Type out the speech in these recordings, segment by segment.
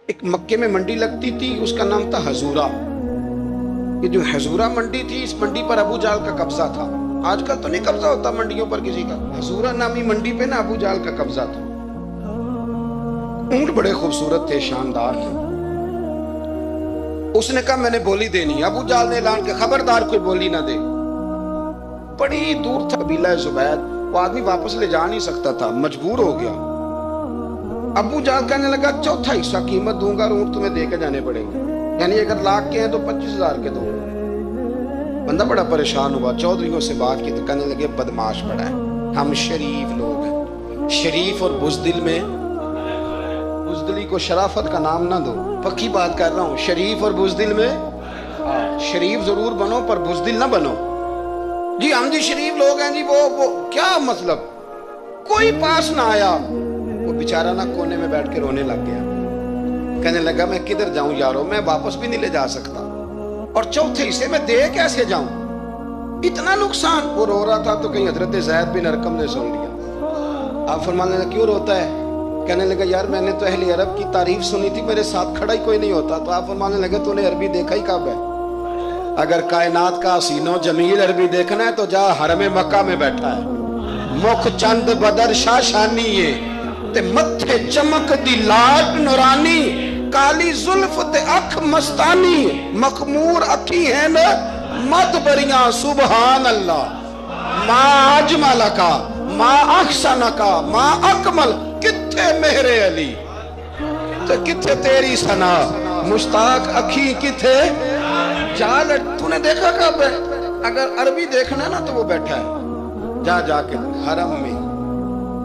ایک مکے میں منڈی لگتی تھی، اس کا نام تھا حضورہ۔ یہ جو حضورہ منڈی تھی، اس منڈی پر ابو جہل کا قبضہ تھا۔ آج کل تو نہیں قبضہ ہوتا منڈیوں پر کسی کا، حضورہ نامی منڈی پہ نا ابو جہل کا قبضہ تھا۔ اونٹ بڑے خوبصورت تھے، شاندار تھے۔ اس نے کہا میں نے بولی دینی ہے۔ ابو جہل نے اعلان کیا خبردار کوئی بولی نہ دے۔ بڑی دور تھا قبیلہ زبید، وہ آدمی واپس لے جا نہیں سکتا تھا، مجبور ہو گیا۔ ابو جہل کہنے لگا چوتھا حصہ قیمت دوں گا اور اونٹ تمہیں دے کے جانے پڑیں گے، یعنی اگر لاکھ کے ہیں تو 25,000 کے دو۔ بندہ بڑا پریشان ہوا، چودھریوں سے بات کی تو کہنے لگے بدماش بڑا ہے، ہم شریف لوگ ہیں، شریف اور بزدل میں، بزدلی کو شرافت کا نام نہ دو، پکی بات کر رہا ہوں، شریف اور بزدل میں شریف ضرور بنو پر بزدل نہ بنو۔ جی ہم جی شریف لوگ ہیں جی، وہ کیا مطلب؟ کوئی پاس نہ آیا، وہ بیچارہ نہ کونے میں بیٹھ کے رونے لگ گیا، کہنے لگا میں کدھر جاؤں یارو، میں واپس بھی نہیں لے جا سکتا، اور چوتھے حصے میں دے کیسے جاؤں، اتنا نقصان۔ وہ رو رہا تھا تو کہیں حضرت زید بن ارقم نے سن لیا۔ آپ فرمانے لگا کیوں روتا ہے؟ کہنے لگا یار میں نے تو اہل عرب کی تعریف سنی تھی، میرے ساتھ کھڑا ہی کوئی نہیں ہوتا۔ تو آپ فرمانے لگے تو نے عربی دیکھا ہی کب ہے؟ اگر کائنات کا حسین و جمیل عربی دیکھنا ہے تو جا حرم مکہ میں بیٹھا ہے، مکھ چند بدر شاشانی ہے تے متھے چمک دی لاٹ نورانی، کالی زلف تے اکھ مستانی، مخمور اکھی ہیں نا مد بریاں سبحان اللہ، ما اجمل کا ما احسن کا ما اکمل، کتھے مہر علی تے کتھے تیری ثنا، مشتاق اکھی کتھے جال۔ تو نے دیکھا کب ہے؟ اگر عربی دیکھنا ہے نا تو وہ بیٹھا ہے، جا جا کے حرم میں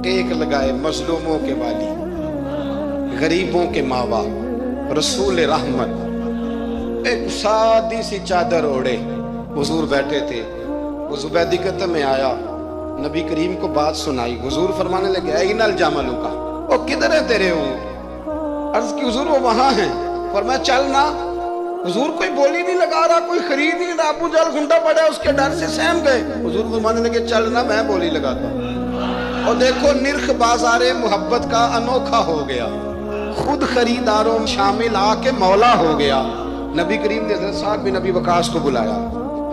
ٹیک لگائے، مظلوموں کے والی، غریبوں کے ماوا، رسول رحمت، ایک سادی سی چادر اوڑے حضور بیٹھے تھے۔ وہ زبیدی قطع میں آیا، نبی کریم کو بات سنائی، حضور فرمانے لگے این الجمل کا، وہ کدھر ہے تیرے اونٹ؟ عرض کی حضور وہ وہاں ہیں۔ فرمایا چلنا۔ حضور کوئی بولی نہیں لگا رہا، کوئی خرید نہیں رہا، ابو جہل گھنٹا پڑا، اس کے ڈر سے سہم گئے۔ حضور فرمانے لگے چلنا میں بولی لگاتا ہوں۔ اور دیکھو نرخ بازار محبت کا انوکھا ہو گیا، خود خریداروں شامل آ کے مولا ہو گیا۔ نبی کریم نے حضرت سعد بن ابی وقاص کو بلایا،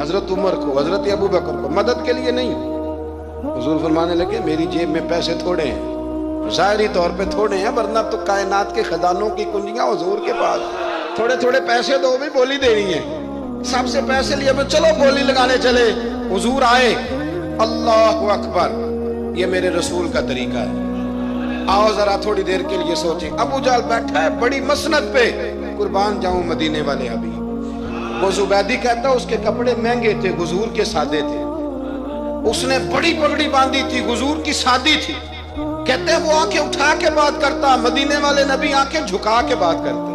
حضرت عمر کو، حضرت ابو بکر کو، مدد کے لیے نہیں۔ حضور فرمانے لگے میری جیب میں پیسے تھوڑے ہیں، ظاہری طور پہ تھوڑے ہیں، ورنہ تو کائنات کے خزانوں کی کنجیاں حضور کے پاس، تھوڑے تھوڑے پیسے دو بھی بولی دینی ہے۔ سب سے پیسے لیے میں چلو بولی لگانے چلے۔ حضور آئے، اللہ اکبر، یہ میرے رسول کا طریقہ ہے، آؤ ذرا تھوڑی دیر کے لیے سوچیں۔ ابو جہل بیٹھا ہے بڑی مسند پہ، قربان جاؤں مدینے والے حبیب۔ وہ زبیدی کہتا اس کے کپڑے مہنگے تھے، حضور کے سادے تھے، اس نے بڑی پگڑی باندھی تھی، حضور کی سادی تھی۔ کہتے ہیں وہ آنکھیں اٹھا کے بات کرتا، مدینے والے نبی آنکھیں جھکا کے بات کرتے،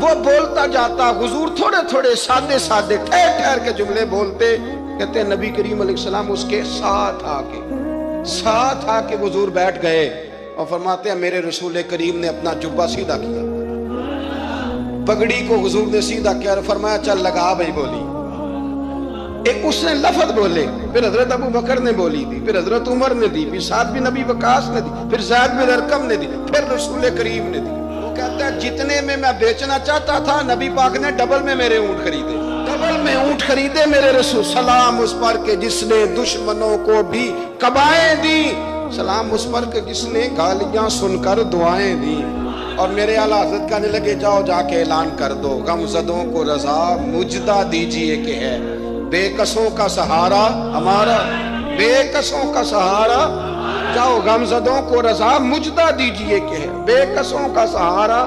وہ بولتا جاتا، حضور تھوڑے تھوڑے سادے سادے ٹھہر ٹھہر کے جملے بولتے۔ کہتے ہیں نبی کریم علیہ السلام اس کے ساتھ آ کے حضور بیٹھ گئے اور فرماتے ہیں میرے رسول کریم نے اپنا جبہ سیدھا کیا، پگڑی کو حضور نے سیدھا کیا اور فرمایا چل لگا بھائی بولی۔ ایک اس نے لفظ بولے، پھر حضرت ابو بکر نے بولی دی، پھر حضرت عمر نے دی، پھر سعد بن ابی وقاص نے دی، پھر زید بن ارقم نے دی، پھر رسول کریم نے دی۔ وہ کہتا ہے جتنے میں بیچنا چاہتا تھا نبی پاک نے ڈبل میں میرے اونٹ خریدے، ڈبل میں اونٹ خریدے میرے رسول۔ سلام اس پر کہ جس نے دشمنوں کو بھی قبائیں دی، سلام اس پر کہ جس نے گالیاں سن کر دعائیں دی۔ اور میرے اعلیٰ حضرت کہنے لگے جاؤ جا کے اعلان کر دو، غم زدوں کو رضا مجدہ دیجئے کہ ہے بے کسوں کا سہارا ہمارا، بے کسوں کا سہارا، جاؤ غم زدوں کو رضا مجدہ دیجئے کہ ہے بے کسوں کا سہارا۔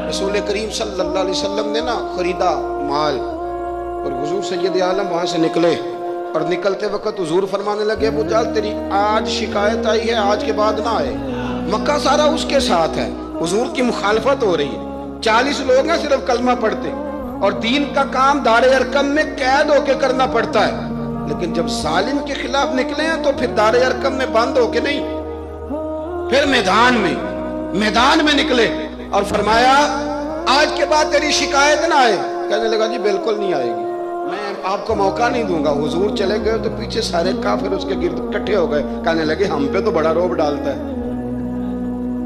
رسول کریم صلی اللہ علیہ وسلم نے نا خریدا مال، اور حضور سید عالم وہاں سے نکلے، اور نکلتے وقت حضور فرمانے لگے ابو جہل تیری آج شکایت آئی ہے، آج کے بعد نہ آئے، مکہ سارا اس کے ساتھ ہے، حضور کی مخالفت ہو رہی ہے، 40 لوگ ہیں صرف کلمہ پڑھتے، اور دین کا کام دار ارقم میں قید ہو کے کرنا پڑتا ہے، لیکن جب ظالم کے خلاف نکلے ہیں تو پھر دار ارقم میں بند ہو کے نہیں، پھر میدان میں نکلے اور فرمایا آج کے بعد تیری شکایت نہ آئے۔ کہنے لگا جی بالکل نہیں آئے گی، میں آپ کو موقع نہیں دوں گا۔ حضور چلے گئے تو پیچھے سارے کافر اس کے گرد اکٹھے ہو گئے، کہنے لگے ہم پہ تو بڑا روب ڈالتا ہے،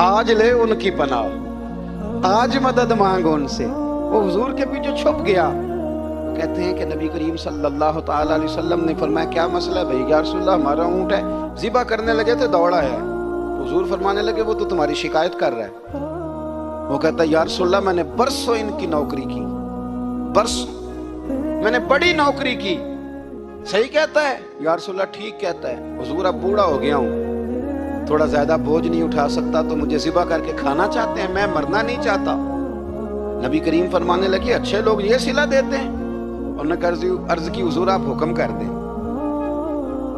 آج لے ان کی پناہ، آج مدد مانگو ان سے۔ وہ حضور کے پیچھے چھپ گیا۔ کہتے ہیں کہ نبی کریم صلی اللہ تعالی علیہ وسلم نے فرمایا کیا مسئلہ ہے بھائی؟ یا رسول اللہ ہمارا اونٹ ہے، ذبح کرنے لگے تھے دوڑا ہے۔ حضور فرمانے لگے وہ تو تمہاری شکایت کر رہا ہے۔ وہ کہتا ہے یا رسول اللہ میں نے برسوں ان کی نوکری کی، برسوں میں نے بڑی نوکری کی۔ صحیح کہتا ہے یا رسول اللہ؟ ٹھیک کہتا ہے حضور، اب بوڑھا ہو گیا ہوں، تھوڑا زیادہ بوجھ نہیں اٹھا سکتا، تو مجھے ذبح کر کے کھانا چاہتے ہیں، میں مرنا نہیں چاہتا۔ نبی کریم فرمانے لگے اچھے لوگ یہ صلہ دیتے ہیں؟ انہوں نے عرض کی حضور آپ حکم کر دیں،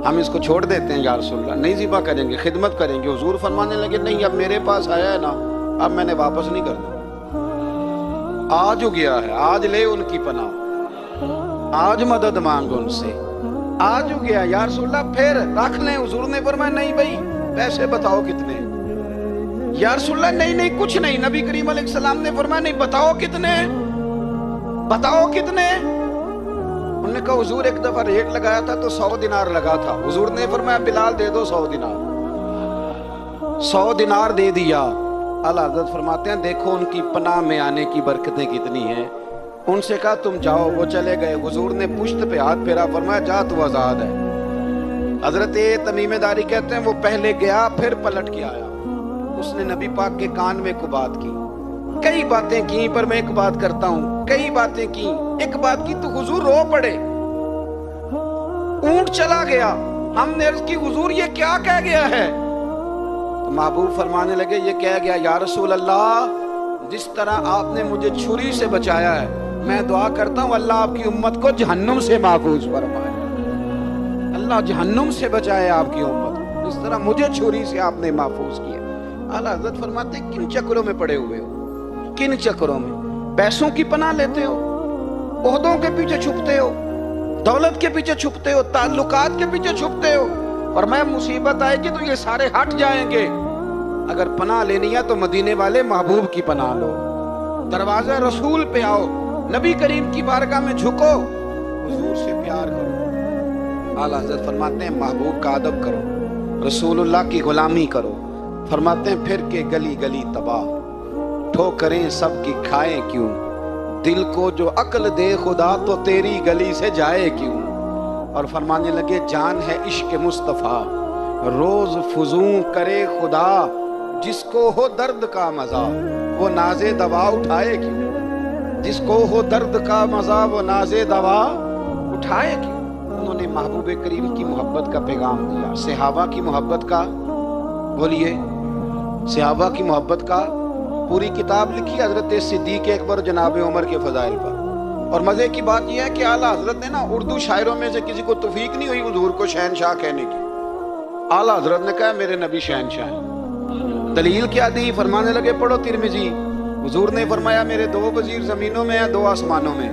ہم اس کو چھوڑ دیتے ہیں یا رسول اللہ، نہیں ذبح کریں گے، خدمت کریں گے۔ حضور فرمانے لگے نہیں، اب میرے پاس آیا ہے نا، اب میں نے واپس نہیں کرنا۔ آج ہو گیا ہے، آج لے ان کی پناہ، آج مدد مانگو ان سے، آج ہو گیا یا رسول اللہ پھر رکھ لیں۔ حضور نے فرمایا نہیں بھائی پیسے بتاؤ کتنے؟ یا رسول اللہ نہیں کچھ نہیں۔ نبی کریم علیہ السلام نے فرمایا نہیں، بتاؤ کتنے، بتاؤ کتنے؟ انہوں نے کہا حضور ایک دفعہ ریٹ لگایا تھا تو 100 دینار لگا تھا۔ حضور نے فرمایا بلال دے دو 100 دینار۔ 100 دینار دے دیا۔ اعلیٰ حضرت فرماتے ہیں دیکھو ان کی پناہ میں آنے کی برکتیں کتنی ہیں۔ ان سے کہا تم جاؤ، وہ چلے گئے۔ حضور نے پشت پہ ہاتھ پھیرا، فرمایا جا تو آزاد ہے۔ حضرت تمیم داری کہتے ہیں وہ پہلے گیا پھر پلٹ کے آیا۔ اس نے نبی پاک کے کان میں کو بات کی، کئی باتیں کی، پر میں ایک بات کرتا ہوں، کئی باتیں کی، ایک بات کی تو حضور رو پڑے۔ اونٹ چلا گیا، ہم نے عرض کی حضور یہ کیا کہہ گیا ہے؟ تو محبوب فرمانے لگے یہ کہہ گیا یا رسول اللہ جس طرح آپ نے مجھے چھری سے بچایا ہے، میں دعا کرتا ہوں اللہ آپ کی امت کو جہنم سے محفوظ فرمائے، اللہ جہنم سے بچائے آپ کی امت، اس طرح مجھے چھری سے آپ نے محفوظ کیا۔ اعلیٰ حضرت فرماتے ہیں کن چکروں میں پڑے ہوئے ہو، کن چکروں میں؟ پیسوں کی پناہ لیتے ہو، عہدوں کے پیچھے چھپتے ہو، دولت کے پیچھے چھپتے ہو، تعلقات کے پیچھے چھپتے ہو، اور میں مصیبت آئے گی تو یہ سارے ہٹ جائیں گے۔ اگر پناہ لینی ہے تو مدینے والے محبوب کی پناہ لو، دروازہ رسول پہ آؤ، نبی کریم کی بارگاہ میں جھکو، حضور سے پیار کرو۔ اعلیٰ حضرت فرماتے ہیں محبوب کا ادب کرو، رسول اللہ کی غلامی کرو۔ فرماتے ہیں پھر کے گلی گلی تباہ، ٹھوکریں سب کی کھائے کیوں، دل کو جو عقل دے خدا تو تیری گلی سے جائے کیوں۔ اور فرمانے لگے جان ہے عشق مصطفیٰ، روز فزوں کرے خدا، جس کو ہو درد کا مزہ وہ ناز دوا اٹھائے کیوں، جس کو ہو درد کا مزہ وہ ناز دوا اٹھائے کیوں۔ انہوں نے محبوب کریم کی محبت کا پیغام دیا، صحابہ کی محبت کا، بولیے صحابہ کی محبت کا پوری کتاب لکھی حضرت صدیق اکبر جناب عمر کے فضائل پر۔ اور مزے کی بات یہ ہے کہ اعلیٰ حضرت نے نا اردو شاعروں میں سے کسی کو توفیق نہیں ہوئی حضور کو شہنشاہ کہنے کی، اعلیٰ حضرت نے کہا میرے نبی شہنشاہ ہیں۔ دلیل کیا دی؟ فرمانے لگے پڑھو ترمذی، حضور نے فرمایا میرے 2 وزیر زمینوں میں ہیں 2 آسمانوں میں۔